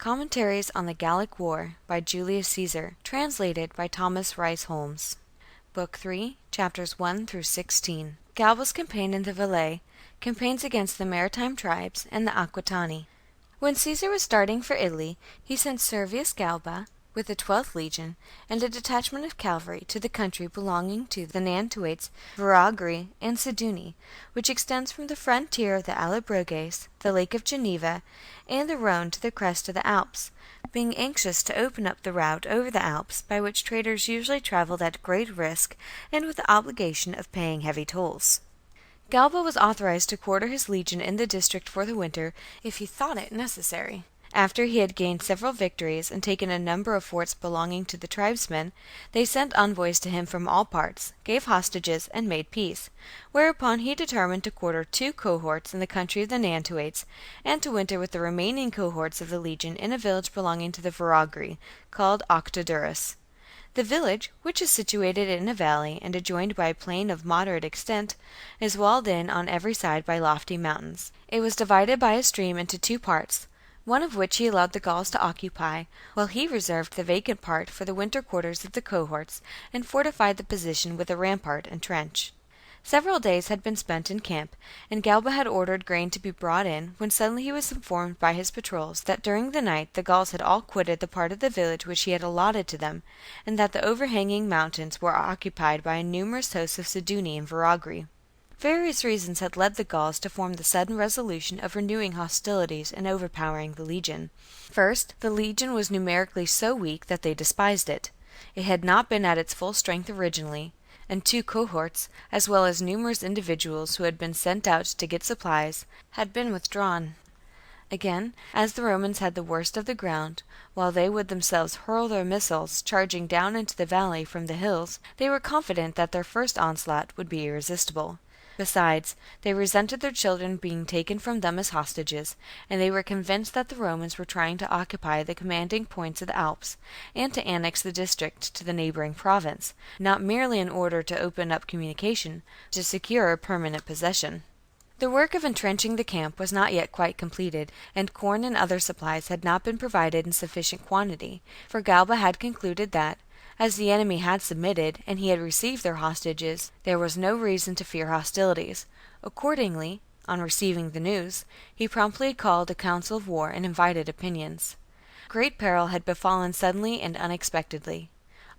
Commentaries on the Gallic War by Julius Caesar, translated by Thomas Rice Holmes. Book 3, chapters 1 through 16. Galba's campaign in the Valais, campaigns against the maritime tribes, and the Aquitani. When Caesar was starting for Italy, he sent Servius Galba, with the 12th legion, and a detachment of cavalry to the country belonging to the Nantuates, Veragri, and Siduni, which extends from the frontier of the Allobroges, the Lake of Geneva, and the Rhone to the crest of the Alps, being anxious to open up the route over the Alps, by which traders usually travelled at great risk and with the obligation of paying heavy tolls. Galba was authorized to quarter his legion in the district for the winter if he thought it necessary. After he had gained several victories and taken a number of forts belonging to the tribesmen, they sent envoys to him from all parts, gave hostages, and made peace, whereupon he determined to quarter 2 cohorts in the country of the Nantuates, and to winter with the remaining cohorts of the legion in a village belonging to the Veragri, called Octodurus. The village, which is situated in a valley, and adjoined by a plain of moderate extent, is walled in on every side by lofty mountains. It was divided by a stream into 2 parts, one of which he allowed the Gauls to occupy, while he reserved the vacant part for the winter quarters of the cohorts, and fortified the position with a rampart and trench. Several days had been spent in camp, and Galba had ordered grain to be brought in, when suddenly he was informed by his patrols that during the night the Gauls had all quitted the part of the village which he had allotted to them, and that the overhanging mountains were occupied by a numerous host of Siduni and Veragri. Various reasons had led the Gauls to form the sudden resolution of renewing hostilities and overpowering the legion. First, the legion was numerically so weak that they despised it. It had not been at its full strength originally, and 2 cohorts, as well as numerous individuals who had been sent out to get supplies, had been withdrawn. Again, as the Romans had the worst of the ground, while they would themselves hurl their missiles charging down into the valley from the hills, they were confident that their first onslaught would be irresistible. Besides, they resented their children being taken from them as hostages, and they were convinced that the Romans were trying to occupy the commanding points of the Alps, and to annex the district to the neighbouring province, not merely in order to open up communication, but to secure a permanent possession. The work of entrenching the camp was not yet quite completed, and corn and other supplies had not been provided in sufficient quantity, for Galba had concluded that, as the enemy had submitted, and he had received their hostages, there was no reason to fear hostilities. Accordingly, on receiving the news, he promptly called a council of war and invited opinions. Great peril had befallen suddenly and unexpectedly.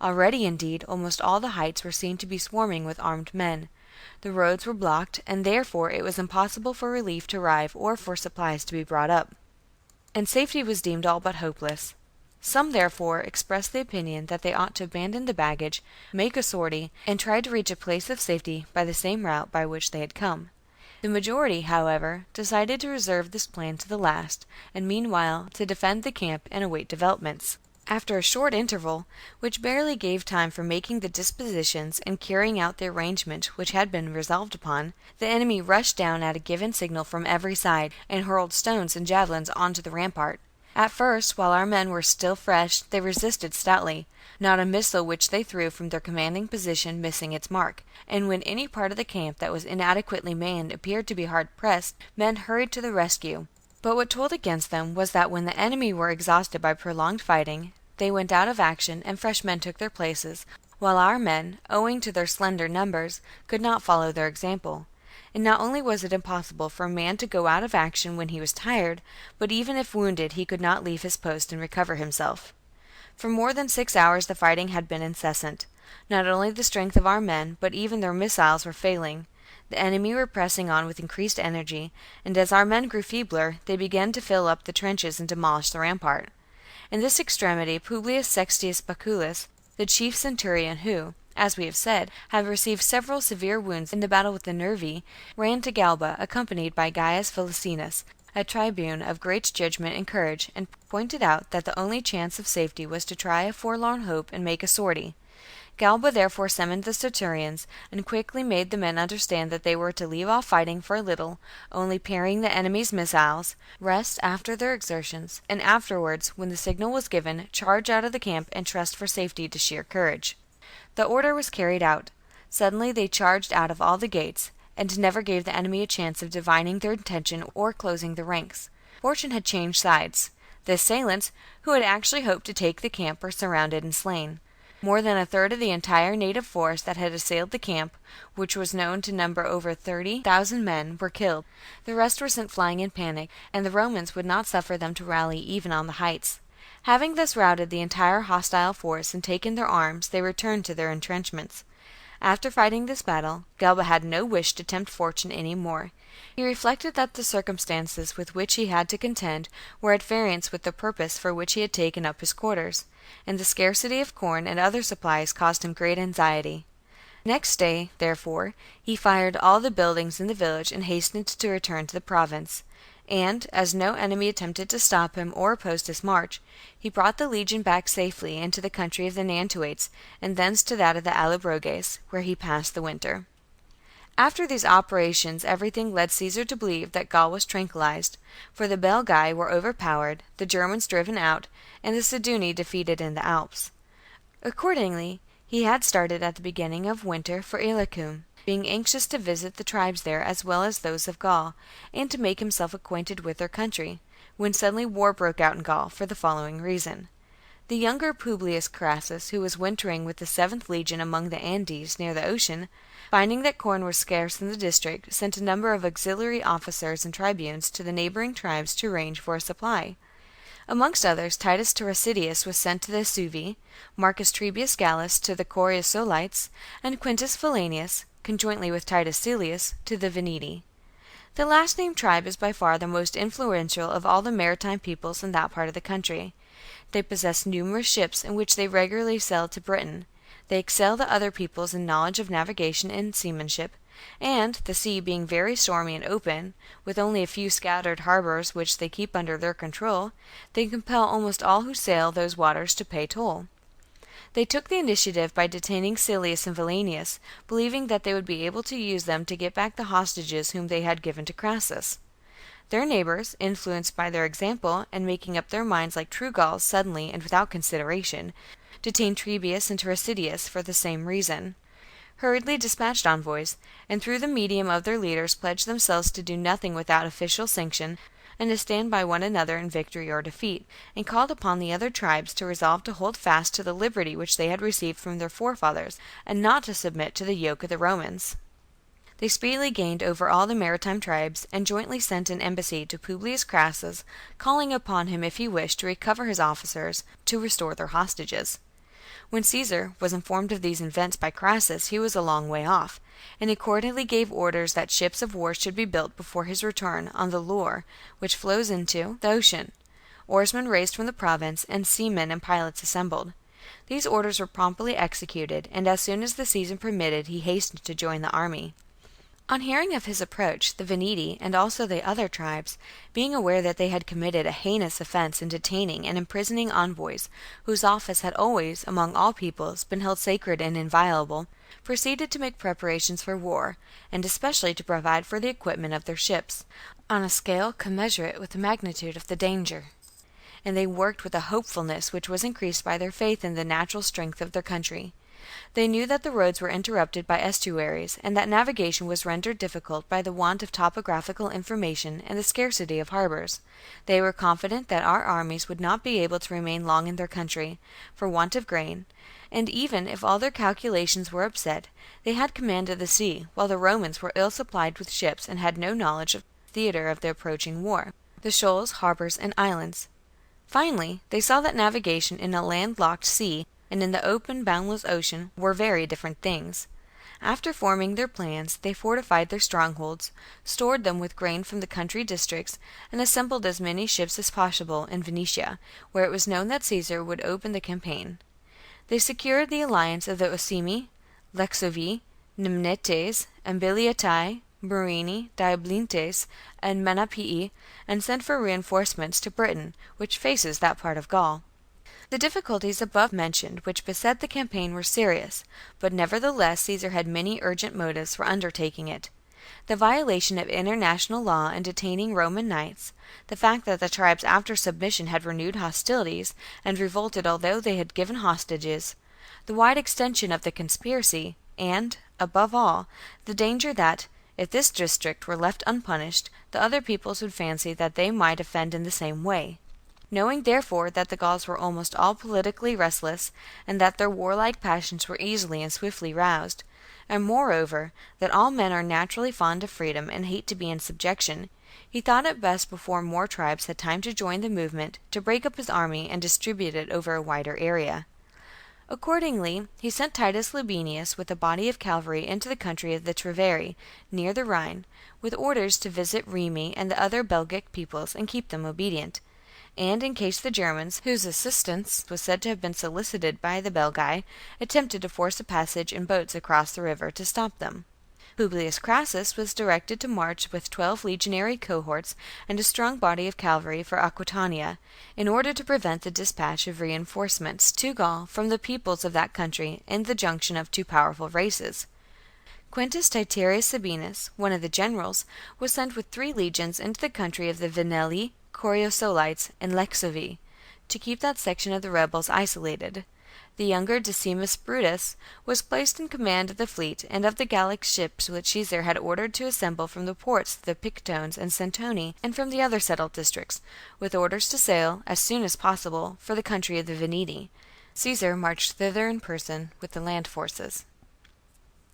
Already, indeed, almost all the heights were seen to be swarming with armed men. The roads were blocked, and therefore it was impossible for relief to arrive or for supplies to be brought up, and safety was deemed all but hopeless. Some, therefore, expressed the opinion that they ought to abandon the baggage, make a sortie, and try to reach a place of safety by the same route by which they had come. The majority, however, decided to reserve this plan to the last, and meanwhile to defend the camp and await developments. After a short interval, which barely gave time for making the dispositions and carrying out the arrangement which had been resolved upon, the enemy rushed down at a given signal from every side, and hurled stones and javelins onto the rampart. At first, while our men were still fresh, they resisted stoutly, not a missile which they threw from their commanding position missing its mark, and when any part of the camp that was inadequately manned appeared to be hard pressed, men hurried to the rescue. But what told against them was that when the enemy were exhausted by prolonged fighting, they went out of action and fresh men took their places, while our men, owing to their slender numbers, could not follow their example. And not only was it impossible for a man to go out of action when he was tired, but even if wounded he could not leave his post and recover himself. For more than 6 hours the fighting had been incessant. Not only the strength of our men, but even their missiles were failing. The enemy were pressing on with increased energy, and as our men grew feebler, they began to fill up the trenches and demolish the rampart. In this extremity Publius Sextius Baculus, the chief centurion who, as we have said, had received several severe wounds in the battle with the Nervi, ran to Galba, accompanied by Gaius Vilicinus, a tribune of great judgment and courage, and pointed out that the only chance of safety was to try a forlorn hope and make a sortie. Galba therefore summoned the centurions, and quickly made the men understand that they were to leave off fighting for a little, only parrying the enemy's missiles, rest after their exertions, and afterwards, when the signal was given, charge out of the camp and trust for safety to sheer courage. The order was carried out. Suddenly they charged out of all the gates, and never gave the enemy a chance of divining their intention or closing the ranks. Fortune had changed sides. The assailants, who had actually hoped to take the camp, were surrounded and slain. More than a third of the entire native force that had assailed the camp, which was known to number over 30,000 men, were killed. The rest were sent flying in panic, and the Romans would not suffer them to rally even on the heights. Having thus routed the entire hostile force and taken their arms, they returned to their entrenchments. After fighting this battle, Galba had no wish to tempt fortune any more. He reflected that the circumstances with which he had to contend were at variance with the purpose for which he had taken up his quarters, and the scarcity of corn and other supplies caused him great anxiety. Next day, therefore, he fired all the buildings in the village and hastened to return to the province. And, as no enemy attempted to stop him or oppose his march, he brought the legion back safely into the country of the Nantuates, and thence to that of the Allobroges, where he passed the winter. After these operations everything led Caesar to believe that Gaul was tranquillized, for the Belgae were overpowered, the Germans driven out, and the Siduni defeated in the Alps. Accordingly, he had started at the beginning of winter for Illyricum, being anxious to visit the tribes there as well as those of Gaul, and to make himself acquainted with their country, when suddenly war broke out in Gaul for the following reason. The younger Publius Crassus, who was wintering with the 7th legion among the Andes near the ocean, finding that corn was scarce in the district, sent a number of auxiliary officers and tribunes to the neighbouring tribes to arrange for a supply. Amongst others, Titus Tarasidius was sent to the Suevi, Marcus Trebius Gallus to the Coriasolites, and Quintus Valenius, conjointly with Titus Celius, to the Veneti. The last named tribe is by far the most influential of all the maritime peoples in that part of the country. They possess numerous ships in which they regularly sail to Britain. They excel the other peoples in knowledge of navigation and seamanship, and, the sea being very stormy and open, with only a few scattered harbours which they keep under their control, they compel almost all who sail those waters to pay toll. They took the initiative by detaining Celius and Valenius, believing that they would be able to use them to get back the hostages whom they had given to Crassus. Their neighbours, influenced by their example, and making up their minds like true Gauls suddenly and without consideration, detained Trebius and Tarasidius for the same reason, hurriedly dispatched envoys, and through the medium of their leaders pledged themselves to do nothing without official sanction, and to stand by one another in victory or defeat, and called upon the other tribes to resolve to hold fast to the liberty which they had received from their forefathers, and not to submit to the yoke of the Romans. They speedily gained over all the maritime tribes, and jointly sent an embassy to Publius Crassus, calling upon him, if he wished to recover his officers, to restore their hostages. When Caesar was informed of these events by Crassus, he was a long way off, and accordingly gave orders that ships of war should be built before his return on the Loire, which flows into the ocean, oarsmen raised from the province, and seamen and pilots assembled. These orders were promptly executed, and as soon as the season permitted he hastened to join the army. On hearing of his approach, the Veneti, and also the other tribes, being aware that they had committed a heinous offence in detaining and imprisoning envoys, whose office had always, among all peoples, been held sacred and inviolable, proceeded to make preparations for war, and especially to provide for the equipment of their ships, on a scale commensurate with the magnitude of the danger. And they worked with a hopefulness which was increased by their faith in the natural strength of their country. They knew that the roads were interrupted by estuaries, and that navigation was rendered difficult by the want of topographical information and the scarcity of harbours. They were confident that our armies would not be able to remain long in their country, for want of grain, and even if all their calculations were upset, they had command of the sea, while the Romans were ill supplied with ships and had no knowledge of the theatre of the approaching war, the shoals, harbours, and islands. Finally, they saw that navigation in a landlocked sea and in the open, boundless ocean were very different things. After forming their plans, they fortified their strongholds, stored them with grain from the country districts, and assembled as many ships as possible in Venetia, where it was known that Caesar would open the campaign. They secured the alliance of the Osimi, Lexovi, Nimnetes, Ambiliatae, Morini, Diablintes, and Menapii, and sent for reinforcements to Britain, which faces that part of Gaul. The difficulties above mentioned which beset the campaign were serious, but nevertheless Caesar had many urgent motives for undertaking it. The violation of international law in detaining Roman knights, the fact that the tribes after submission had renewed hostilities, and revolted although they had given hostages, the wide extension of the conspiracy, and, above all, the danger that, if this district were left unpunished, the other peoples would fancy that they might offend in the same way. Knowing therefore that the Gauls were almost all politically restless, and that their warlike passions were easily and swiftly roused, and moreover that all men are naturally fond of freedom and hate to be in subjection, he thought it best, before more tribes had time to join the movement, to break up his army and distribute it over a wider area. Accordingly, he sent Titus Labienus with a body of cavalry into the country of the Treveri, near the Rhine, with orders to visit Remi and the other Belgic peoples and keep them obedient, and in case the Germans, whose assistance was said to have been solicited by the Belgae, attempted to force a passage in boats across the river, to stop them. Publius Crassus was directed to march with 12 legionary cohorts and a strong body of cavalry for Aquitania, in order to prevent the dispatch of reinforcements to Gaul from the peoples of that country and the junction of two powerful races. Quintus Titurius Sabinus, one of the generals, was sent with 3 legions into the country of the Venelli, Coriosolites, and Lexovi, to keep that section of the rebels isolated. The younger Decimus Brutus was placed in command of the fleet and of the Gallic ships which Caesar had ordered to assemble from the ports of the Pictones and Centoni and from the other settled districts, with orders to sail, as soon as possible, for the country of the Veneti. Caesar marched thither in person with the land forces.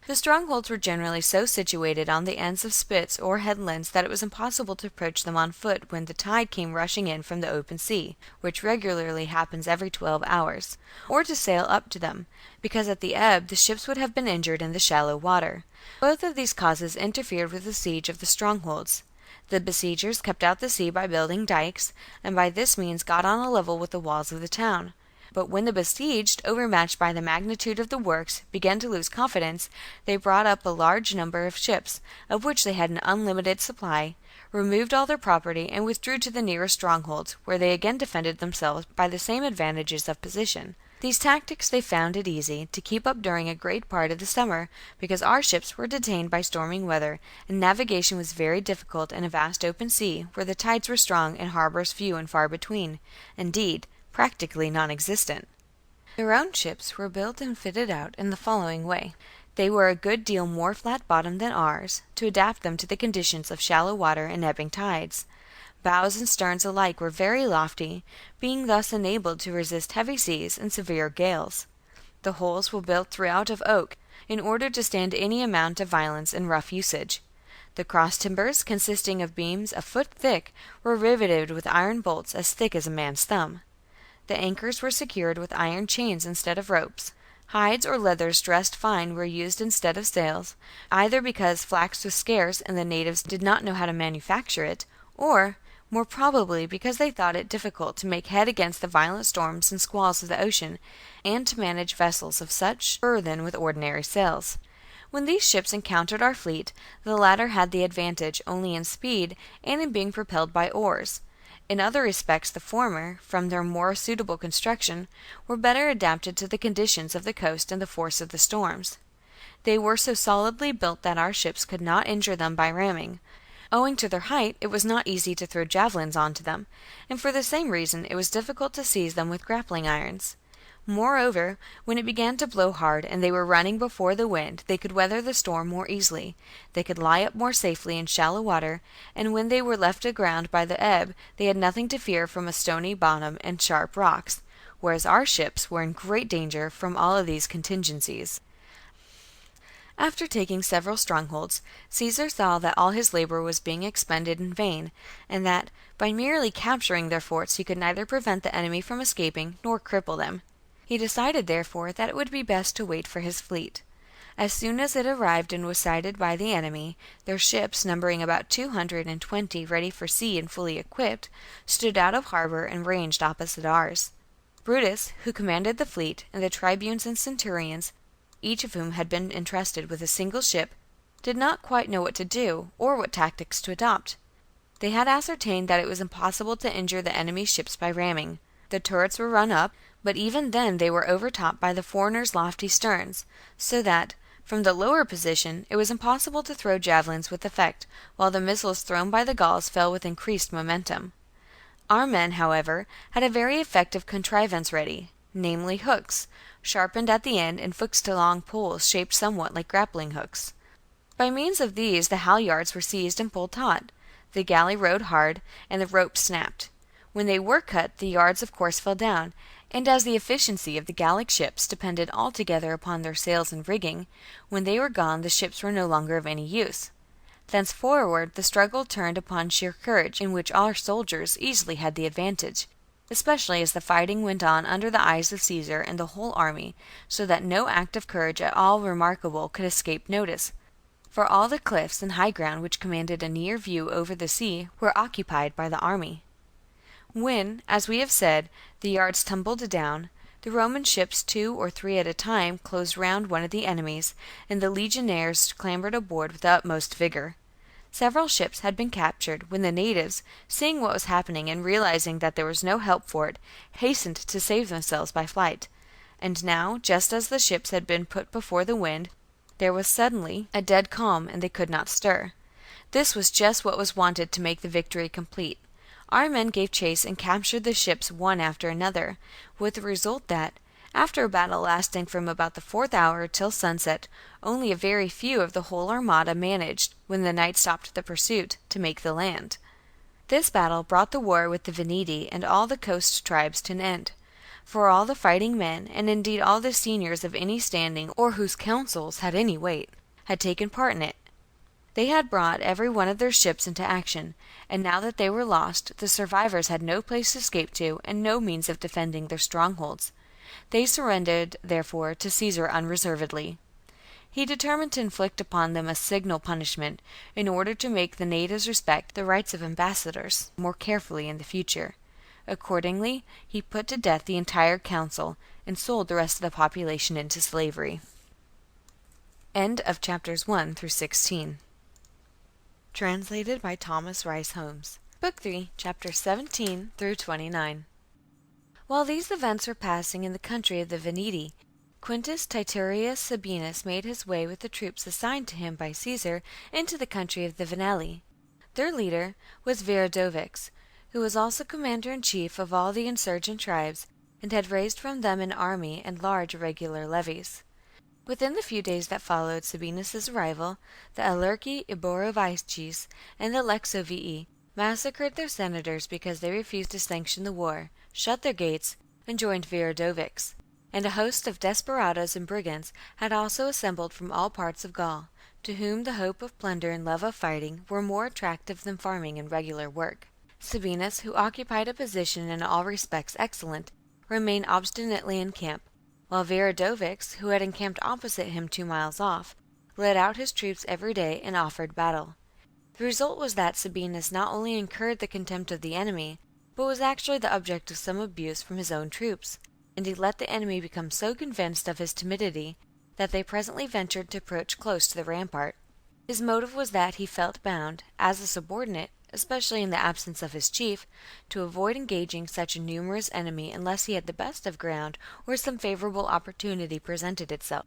The strongholds were generally so situated on the ends of spits or headlands that it was impossible to approach them on foot when the tide came rushing in from the open sea, which regularly happens every 12 hours, or to sail up to them, because at the ebb the ships would have been injured in the shallow water. Both of these causes interfered with the siege of the strongholds. The besiegers kept out the sea by building dikes, and by this means got on a level with the walls of the town. But when the besieged, overmatched by the magnitude of the works, began to lose confidence, they brought up a large number of ships, of which they had an unlimited supply, removed all their property, and withdrew to the nearest strongholds, where they again defended themselves by the same advantages of position. These tactics they found it easy to keep up during a great part of the summer, because our ships were detained by stormy weather, and navigation was very difficult in a vast open sea, where the tides were strong and harbours few and far between. Indeed, practically non-existent. Their own ships were built and fitted out in the following way. They were a good deal more flat-bottomed than ours, to adapt them to the conditions of shallow water and ebbing tides. Bows and sterns alike were very lofty, being thus enabled to resist heavy seas and severe gales. The hulls were built throughout of oak, in order to stand any amount of violence and rough usage. The cross timbers, consisting of beams a foot thick, were riveted with iron bolts as thick as a man's thumb. The anchors were secured with iron chains instead of ropes. Hides or leathers dressed fine were used instead of sails, either because flax was scarce and the natives did not know how to manufacture it, or, more probably, because they thought it difficult to make head against the violent storms and squalls of the ocean, and to manage vessels of such burthen with ordinary sails. When these ships encountered our fleet, the latter had the advantage only in speed and in being propelled by oars. In other respects the former, from their more suitable construction, were better adapted to the conditions of the coast and the force of the storms. They were so solidly built that our ships could not injure them by ramming. Owing to their height, it was not easy to throw javelins onto them, and for the same reason it was difficult to seize them with grappling irons. Moreover, when it began to blow hard and they were running before the wind, they could weather the storm more easily, they could lie up more safely in shallow water, and when they were left aground by the ebb, they had nothing to fear from a stony bottom and sharp rocks, whereas our ships were in great danger from all of these contingencies. After taking several strongholds, Caesar saw that all his labour was being expended in vain, and that, by merely capturing their forts, he could neither prevent the enemy from escaping nor cripple them. He decided, therefore, that it would be best to wait for his fleet. As soon as it arrived and was sighted by the enemy, their ships, numbering about 220 ready for sea and fully equipped, stood out of harbour and ranged opposite ours. Brutus, who commanded the fleet, and the tribunes and centurions, each of whom had been entrusted with a single ship, did not quite know what to do, or what tactics to adopt. They had ascertained that it was impossible to injure the enemy's ships by ramming. The turrets were run up, but even then they were overtopped by the foreigners' lofty sterns, so that, from the lower position, it was impossible to throw javelins with effect, while the missiles thrown by the Gauls fell with increased momentum. Our men, however, had a very effective contrivance ready, namely hooks, sharpened at the end and fixed to long poles shaped somewhat like grappling hooks. By means of these the halyards were seized and pulled taut, the galley rowed hard, and the ropes snapped. When they were cut, the yards of course fell down, and as the efficiency of the Gallic ships depended altogether upon their sails and rigging, when they were gone the ships were no longer of any use. Thenceforward the struggle turned upon sheer courage, in which our soldiers easily had the advantage, especially as the fighting went on under the eyes of Caesar and the whole army, so that no act of courage at all remarkable could escape notice. For all the cliffs and high ground which commanded a near view over the sea were occupied by the army. When, as we have said, the yards tumbled down, the Roman ships 2 or 3 at a time closed round one of the enemies, and the legionaries clambered aboard with the utmost vigour. Several ships had been captured, when the natives, seeing what was happening and realizing that there was no help for it, hastened to save themselves by flight. And now, just as the ships had been put before the wind, there was suddenly a dead calm, and they could not stir. This was just what was wanted to make the victory complete. Our men gave chase and captured the ships one after another, with the result that, after a battle lasting from about the 4th hour till sunset, only a very few of the whole armada managed, when the night stopped the pursuit, to make the land. This battle brought the war with the Veneti and all the coast tribes to an end, for all the fighting men, and indeed all the seniors of any standing or whose counsels had any weight, had taken part in it. They had brought every one of their ships into action, and now that they were lost, the survivors had no place to escape to and no means of defending their strongholds. They surrendered, therefore, to Caesar unreservedly. He determined to inflict upon them a signal punishment, in order to make the natives respect the rights of ambassadors more carefully in the future. Accordingly, he put to death the entire council, and sold the rest of the population into slavery. End of chapters 1 through 16. Translated by Thomas Rice Holmes. Book 3, chapters 17 through 29. While these events were passing in the country of the Veneti, Quintus Titurius Sabinus made his way with the troops assigned to him by Caesar into the country of the Venelli. Their leader was Viridovix, who was also commander-in-chief of all the insurgent tribes, and had raised from them an army and large irregular levies. Within the few days that followed Sabinus's arrival, the Aulerci Eborovices and the Lexovii massacred their senators because they refused to sanction the war, shut their gates, and joined Viridovix. And a host of desperadoes and brigands had also assembled from all parts of Gaul, to whom the hope of plunder and love of fighting were more attractive than farming and regular work. Sabinus, who occupied a position in all respects excellent, remained obstinately in camp, while Viridovix, who had encamped opposite him 2 miles off, led out his troops every day and offered battle. The result was that Sabinus not only incurred the contempt of the enemy, but was actually the object of some abuse from his own troops, and he let the enemy become so convinced of his timidity that they presently ventured to approach close to the rampart. His motive was that he felt bound, as a subordinate, especially in the absence of his chief, to avoid engaging such a numerous enemy unless he had the best of ground or some favorable opportunity presented itself.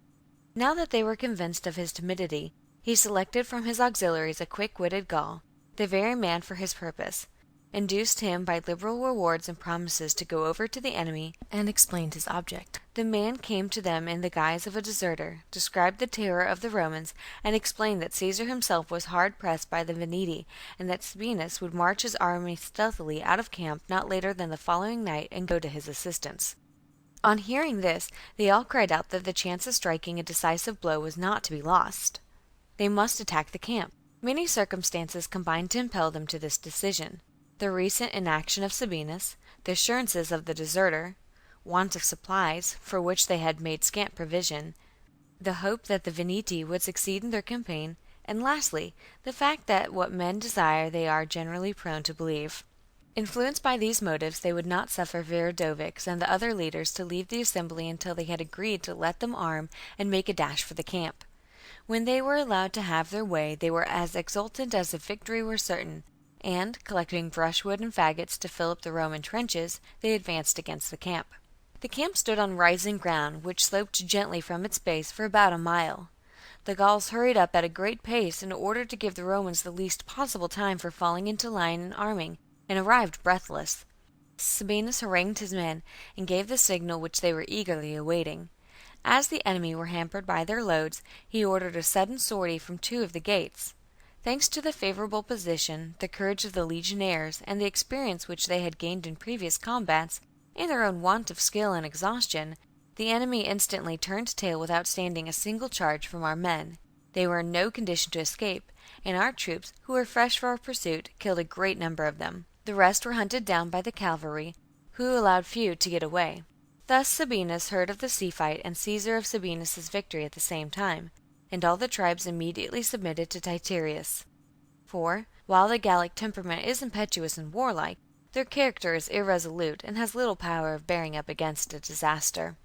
Now that they were convinced of his timidity, he selected from his auxiliaries a quick-witted Gaul, the very man for his purpose, induced him by liberal rewards and promises to go over to the enemy, and explained his object. The man came to them in the guise of a deserter, described the terror of the Romans, and explained that Caesar himself was hard pressed by the Veneti, and that Sabinus would march his army stealthily out of camp not later than the following night and go to his assistance. On hearing this, they all cried out that the chance of striking a decisive blow was not to be lost. They must attack the camp. Many circumstances combined to impel them to this decision. The recent inaction of Sabinus, the assurances of the deserter, want of supplies, for which they had made scant provision, the hope that the Veneti would succeed in their campaign, and lastly, the fact that what men desire they are generally prone to believe. Influenced by these motives, they would not suffer Viridovix and the other leaders to leave the assembly until they had agreed to let them arm and make a dash for the camp. When they were allowed to have their way, they were as exultant as if victory were certain, and, collecting brushwood and faggots to fill up the Roman trenches, they advanced against the camp. The camp stood on rising ground, which sloped gently from its base for about a mile. The Gauls hurried up at a great pace in order to give the Romans the least possible time for falling into line and arming, and arrived breathless. Sabinus harangued his men, and gave the signal which they were eagerly awaiting. As the enemy were hampered by their loads, he ordered a sudden sortie from 2 of the gates. Thanks to the favorable position, the courage of the legionaries, and the experience which they had gained in previous combats, and their own want of skill and exhaustion, the enemy instantly turned tail without standing a single charge from our men. They were in no condition to escape, and our troops, who were fresh for our pursuit, killed a great number of them. The rest were hunted down by the cavalry, who allowed few to get away. Thus Sabinus heard of the sea fight and Caesar of Sabinus's victory at the same time, and all the tribes immediately submitted to Titurius. For, while the Gallic temperament is impetuous and warlike, their character is irresolute and has little power of bearing up against a disaster.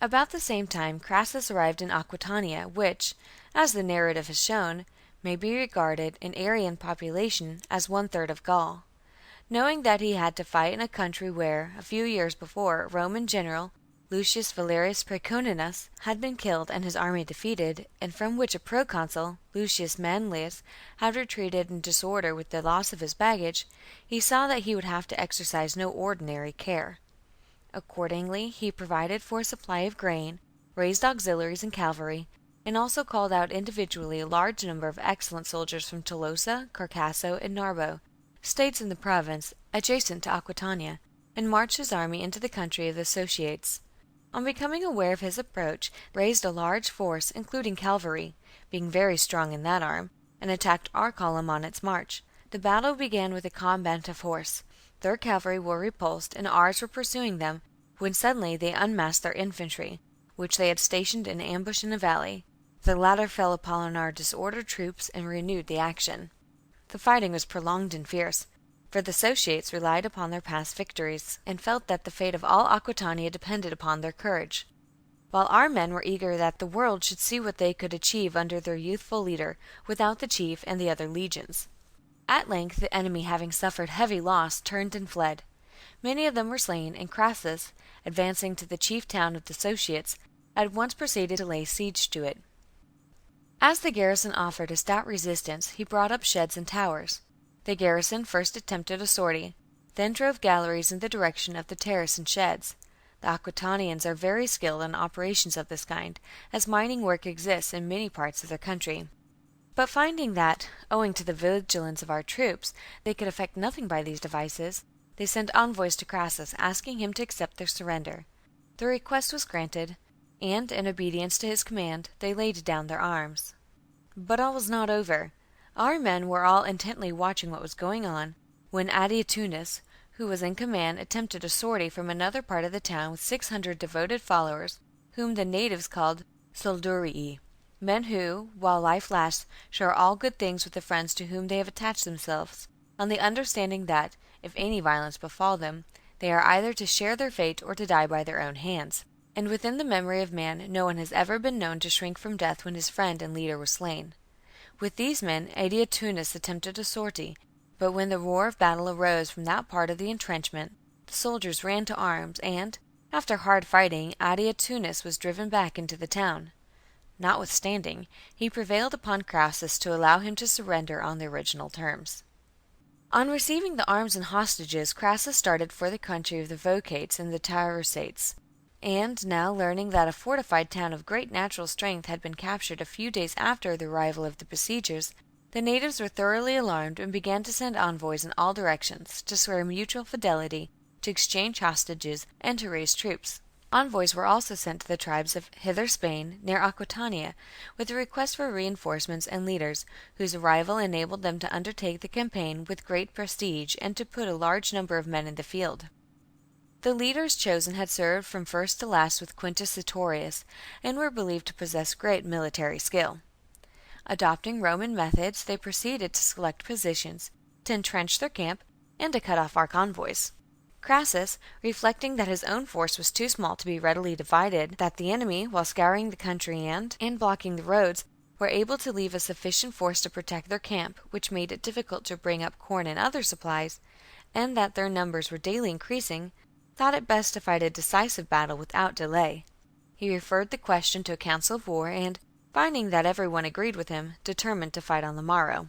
About the same time Crassus arrived in Aquitania, which, as the narrative has shown, may be regarded in Aryan population as 1/3 of Gaul. Knowing that he had to fight in a country where, a few years before, a Roman general, Lucius Valerius Praeconinus, had been killed and his army defeated, and from which a proconsul, Lucius Manlius, had retreated in disorder with the loss of his baggage, he saw that he would have to exercise no ordinary care. Accordingly, he provided for a supply of grain, raised auxiliaries and cavalry, and also called out individually a large number of excellent soldiers from Tolosa, Carcasso, and Narbo, states in the province adjacent to Aquitania, and marched his army into the country of the Sociates. On becoming aware of his approach, raised a large force, including cavalry, being very strong in that arm, and attacked our column on its march. The battle began with a combat of horse. Their cavalry were repulsed, and ours were pursuing them, when suddenly they unmasked their infantry, which they had stationed in ambush in a valley. The latter fell upon our disordered troops and renewed the action. The fighting was prolonged and fierce, for the Sociates relied upon their past victories, and felt that the fate of all Aquitania depended upon their courage, while our men were eager that the world should see what they could achieve under their youthful leader, without the chief and the other legions. At length the enemy, having suffered heavy loss, turned and fled. Many of them were slain, and Crassus, advancing to the chief town of the Sociates, at once proceeded to lay siege to it. As the garrison offered a stout resistance, he brought up sheds and towers. The garrison first attempted a sortie, then drove galleries in the direction of the terrace and sheds. The Aquitanians are very skilled in operations of this kind, as mining work exists in many parts of their country. But finding that, owing to the vigilance of our troops, they could effect nothing by these devices, they sent envoys to Crassus, asking him to accept their surrender. The request was granted, and, in obedience to his command, they laid down their arms. But all was not over. Our men were all intently watching what was going on, when Adiatunus, who was in command, attempted a sortie from another part of the town with 600 devoted followers, whom the natives called soldurii, men who, while life lasts, share all good things with the friends to whom they have attached themselves, on the understanding that, if any violence befall them, they are either to share their fate or to die by their own hands. And within the memory of man, no one has ever been known to shrink from death when his friend and leader was slain. With these men, Adiatunus attempted a sortie, but when the roar of battle arose from that part of the entrenchment, the soldiers ran to arms, and, after hard fighting, Adiatunus was driven back into the town. Notwithstanding, he prevailed upon Crassus to allow him to surrender on the original terms. On receiving the arms and hostages, Crassus started for the country of the Vocates and the Taurusates. And now, learning that a fortified town of great natural strength had been captured a few days after the arrival of the besiegers, the natives were thoroughly alarmed and began to send envoys in all directions, to swear mutual fidelity, to exchange hostages, and to raise troops. Envoys were also sent to the tribes of Hither Spain, near Aquitania, with a request for reinforcements and leaders, whose arrival enabled them to undertake the campaign with great prestige and to put a large number of men in the field. The leaders chosen had served from first to last with Quintus Sertorius, and were believed to possess great military skill. Adopting Roman methods, they proceeded to select positions, to entrench their camp, and to cut off our convoys. Crassus, reflecting that his own force was too small to be readily divided, that the enemy, while scouring the country and blocking the roads, were able to leave a sufficient force to protect their camp, which made it difficult to bring up corn and other supplies, and that their numbers were daily increasing, thought it best to fight a decisive battle without delay. He referred the question to a council of war, and, finding that everyone agreed with him, determined to fight on the morrow.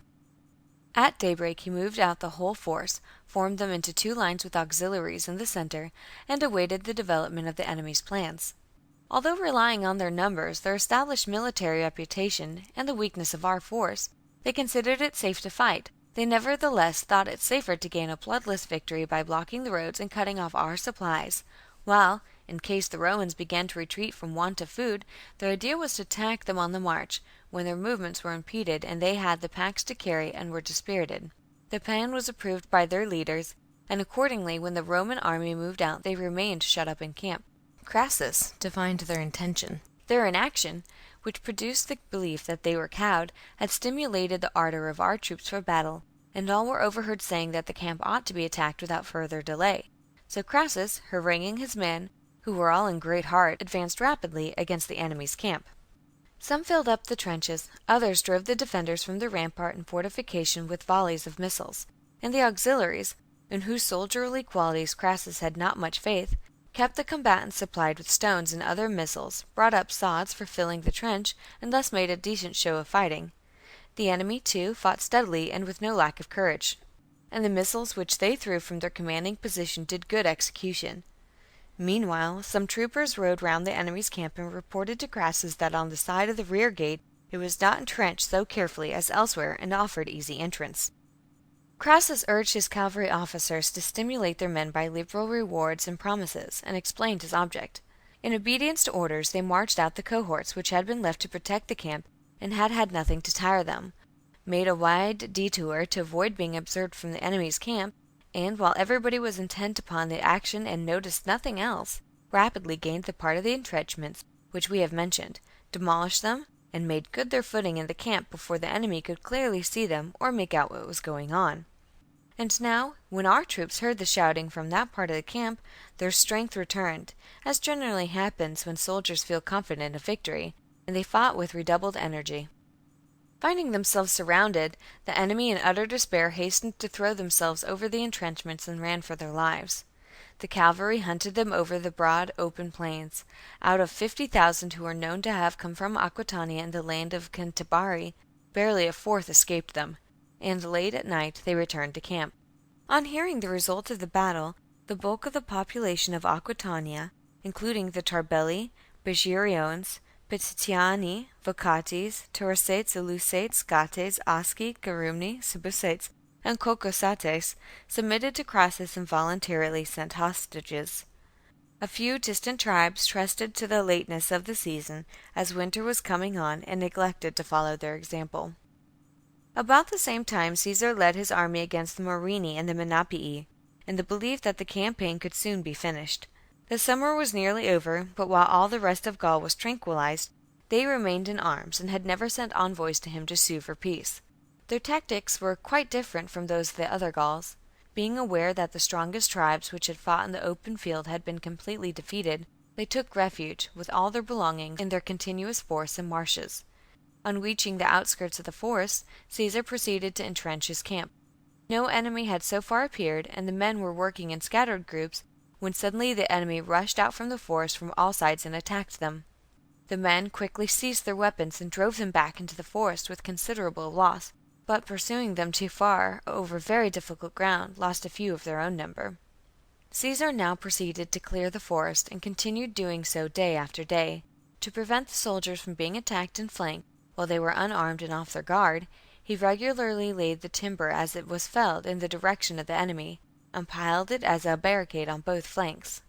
At daybreak he moved out the whole force, formed them into 2 lines with auxiliaries in the center, and awaited the development of the enemy's plans. Although relying on their numbers, their established military reputation, and the weakness of our force, They considered it safe to fight. They nevertheless thought it safer to gain a bloodless victory by blocking the roads and cutting off our supplies, while, in case the Romans began to retreat from want of food, their idea was to attack them on the march, when their movements were impeded and they had the packs to carry and were dispirited. The plan was approved by their leaders, and accordingly when the Roman army moved out they remained shut up in camp. Crassus divined their intention. Their inaction, which produced the belief that they were cowed, had stimulated the ardor of our troops for battle, and all were overheard saying that the camp ought to be attacked without further delay. So Crassus, haranguing his men, who were all in great heart, advanced rapidly against the enemy's camp. Some filled up the trenches, others drove the defenders from the rampart and fortification with volleys of missiles, and the auxiliaries, in whose soldierly qualities Crassus had not much faith, kept the combatants supplied with stones and other missiles, brought up sods for filling the trench, and thus made a decent show of fighting. The enemy, too, fought steadily and with no lack of courage, and the missiles which they threw from their commanding position did good execution. Meanwhile, some troopers rode round the enemy's camp and reported to Crassus that on the side of the rear gate it was not entrenched so carefully as elsewhere and offered easy entrance. Crassus urged his cavalry officers to stimulate their men by liberal rewards and promises, and explained his object. In obedience to orders, they marched out the cohorts which had been left to protect the camp and had had nothing to tire them, made a wide detour to avoid being observed from the enemy's camp, and, while everybody was intent upon the action and noticed nothing else, rapidly gained the part of the entrenchments which we have mentioned, demolished them, and made good their footing in the camp before the enemy could clearly see them or make out what was going on. And now, when our troops heard the shouting from that part of the camp, their strength returned, as generally happens when soldiers feel confident of victory, and they fought with redoubled energy. Finding themselves surrounded, the enemy in utter despair hastened to throw themselves over the entrenchments and ran for their lives. The cavalry hunted them over the broad, open plains. Out of 50,000 who were known to have come from Aquitania and the land of Cantabari, barely a fourth escaped them, and late at night they returned to camp. On hearing the result of the battle, the bulk of the population of Aquitania, including the Tarbelli, Begiriones, Petitiani, Vocates, Taurosates, Elusates, Gates, Asci, Garumni, Sibusates, and Cocosates, submitted to Crassus and voluntarily sent hostages. A few distant tribes trusted to the lateness of the season, as winter was coming on, and neglected to follow their example. About the same time Caesar led his army against the Morini and the Menapii, in the belief that the campaign could soon be finished. The summer was nearly over, but while all the rest of Gaul was tranquilized, they remained in arms, and had never sent envoys to him to sue for peace. Their tactics were quite different from those of the other Gauls. Being aware that the strongest tribes which had fought in the open field had been completely defeated, they took refuge, with all their belongings, in their continuous forests and marshes. On reaching the outskirts of the forest, Caesar proceeded to entrench his camp. No enemy had so far appeared, and the men were working in scattered groups, when suddenly the enemy rushed out from the forest from all sides and attacked them. The men quickly seized their weapons and drove them back into the forest with considerable loss, but pursuing them too far, over very difficult ground, lost a few of their own number. Caesar now proceeded to clear the forest, and continued doing so day after day. To prevent the soldiers from being attacked in flank, while they were unarmed and off their guard, he regularly laid the timber as it was felled in the direction of the enemy, and piled it as a barricade on both flanks.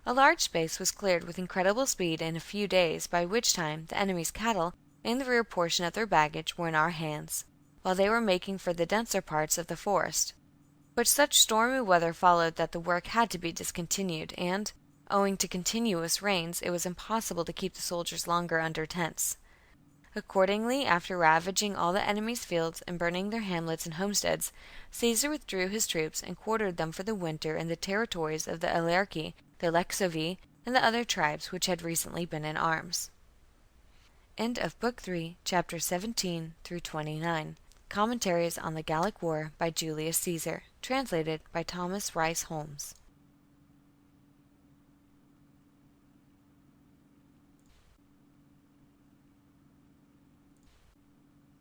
A large space was cleared with incredible speed in a few days, by which time the enemy's cattle and the rear portion of their baggage were in our hands, while they were making for the denser parts of the forest. But such stormy weather followed that the work had to be discontinued, and, owing to continuous rains, it was impossible to keep the soldiers longer under tents. Accordingly, after ravaging all the enemy's fields and burning their hamlets and homesteads, Caesar withdrew his troops and quartered them for the winter in the territories of the Elarchi, the Lexovi, and the other tribes which had recently been in arms. End of Book 3, Chapters 17 through 29. Commentaries on the Gallic War by Julius Caesar. Translated by Thomas Rice Holmes.